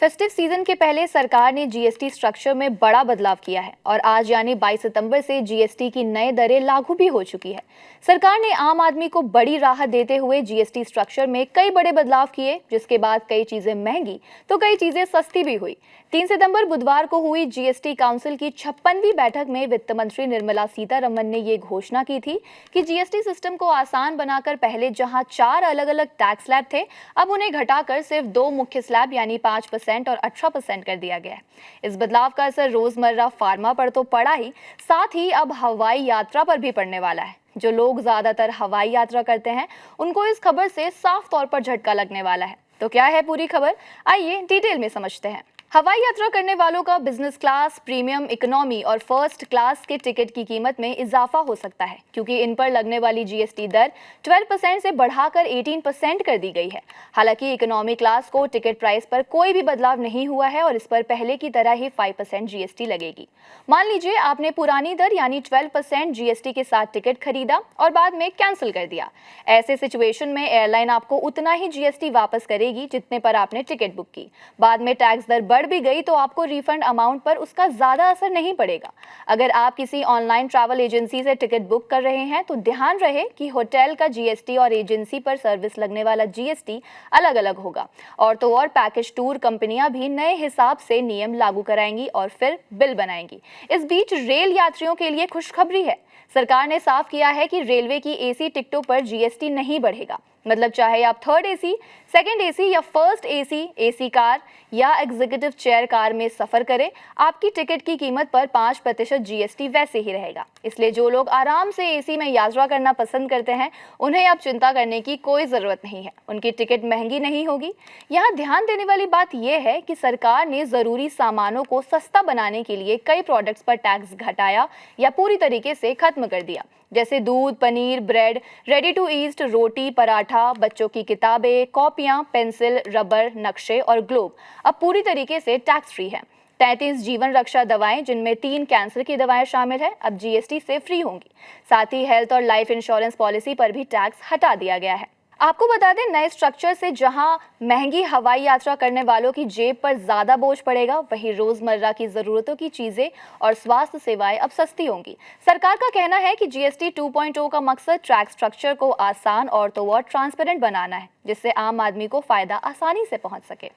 Festive season के पहले सरकार ने जीएसटी स्ट्रक्चर में बड़ा बदलाव किया है और आज यानी 22 सितंबर से जीएसटी की नई दरें लागू भी हो चुकी है। सरकार ने आम आदमी को बड़ी राहत देते हुए जीएसटी स्ट्रक्चर में कई बड़े बदलाव किए, जिसके बाद कई चीजें महंगी तो कई चीजें सस्ती भी हुई। 3 सितंबर बुधवार को हुई जीएसटी काउंसिल की 56वीं बैठक में वित्त मंत्री निर्मला सीतारमण ने ये घोषणा की थी कि जीएसटी सिस्टम को आसान बनाकर पहले जहां 4 अलग अलग टैक्स स्लैब थे, अब उन्हें घटाकर सिर्फ 2 मुख्य स्लैब यानी 5% और 18% कर दिया गया है। इस बदलाव का असर रोजमर्रा फार्मा पर तो पड़ा ही, साथ ही अब हवाई यात्रा पर भी पड़ने वाला है। जो लोग ज्यादातर हवाई यात्रा करते हैं, उनको इस खबर से साफ तौर पर झटका लगने वाला है। तो क्या है पूरी खबर, आइए डिटेल में समझते हैं। हवाई यात्रा करने वालों का बिजनेस क्लास, प्रीमियम, इकोनॉमी और फर्स्ट क्लास के टिकट की कीमत में इजाफा हो सकता है, क्योंकि इन पर लगने वाली जीएसटी दर 12% से बढ़ाकर 18% कर दी गई है। हालांकि इकोनॉमी क्लास को टिकट प्राइस पर कोई भी बदलाव नहीं हुआ है और इस पर पहले की तरह ही 5% जीएसटी लगेगी। मान लीजिए आपने पुरानी दर यानी 12% जीएसटी के साथ टिकट खरीदा और बाद में कैंसिल कर दिया। ऐसे सिचुएशन में एयरलाइन आपको उतना ही जीएसटी वापस करेगी जितने पर आपने टिकट बुक की। बाद में टैक्स दर भी गई तो आपको रिफंड अमाउंट पर उसका ज्यादा असर नहीं पड़ेगा। अगर आप किसी ऑनलाइन ट्रैवल एजेंसी से टिकट बुक कर रहे हैं तो ध्यान रहे कि होटल का जीएसटी और एजेंसी पर सर्विस लगने वाला जीएसटी अलग अलग होगा। और तो और पैकेज टूर कंपनियां भी नए हिसाब से नियम लागू कराएंगी और फिर बिल बनाएंगी। इस बीच रेल यात्रियों के लिए खुशखबरी है। सरकार ने साफ किया है कि रेलवे की एसी टिकटों पर जीएसटी नहीं बढ़ेगा। मतलब चाहे आप थर्ड एसी, सेकंड एसी या फर्स्ट एसी कार या एग्जीक्यूटिव चेयर कार में सफर करें, आपकी टिकट की कीमत पर 5% जीएसटी वैसे ही रहेगा। इसलिए जो लोग आराम से एसी में यात्रा करना पसंद करते हैं, उन्हें अब चिंता करने की कोई जरूरत नहीं है। उनकी टिकट महंगी नहीं होगी। यहाँ ध्यान देने वाली बात यह है कि सरकार ने जरूरी सामानों को सस्ता बनाने के लिए कई प्रोडक्ट्स पर टैक्स घटाया या पूरी तरीके से खत्म कर दिया, जैसे दूध, पनीर, ब्रेड, रेडी टू ईट, रोटी, पराठा, बच्चों की किताबें, कॉपियां, पेंसिल, रबर, नक्शे और ग्लोब अब पूरी तरीके से टैक्स फ्री है। 33 जीवन रक्षा दवाएं, जिनमें 3 कैंसर की दवाएं शामिल है, अब जीएसटी से फ्री होंगी। साथ ही हेल्थ और लाइफ इंश्योरेंस पॉलिसी पर भी टैक्स हटा दिया गया है। आपको बता दें, नए स्ट्रक्चर से जहां महंगी हवाई यात्रा करने वालों की जेब पर ज्यादा बोझ पड़ेगा, वहीं रोजमर्रा की जरूरतों की चीजें और स्वास्थ्य सेवाएं अब सस्ती होंगी। सरकार का कहना है कि जीएसटी 2.0 का मकसद टैक्स स्ट्रक्चर को आसान और तो और ट्रांसपेरेंट बनाना है, जिससे आम आदमी को फायदा आसानी से पहुंच सके।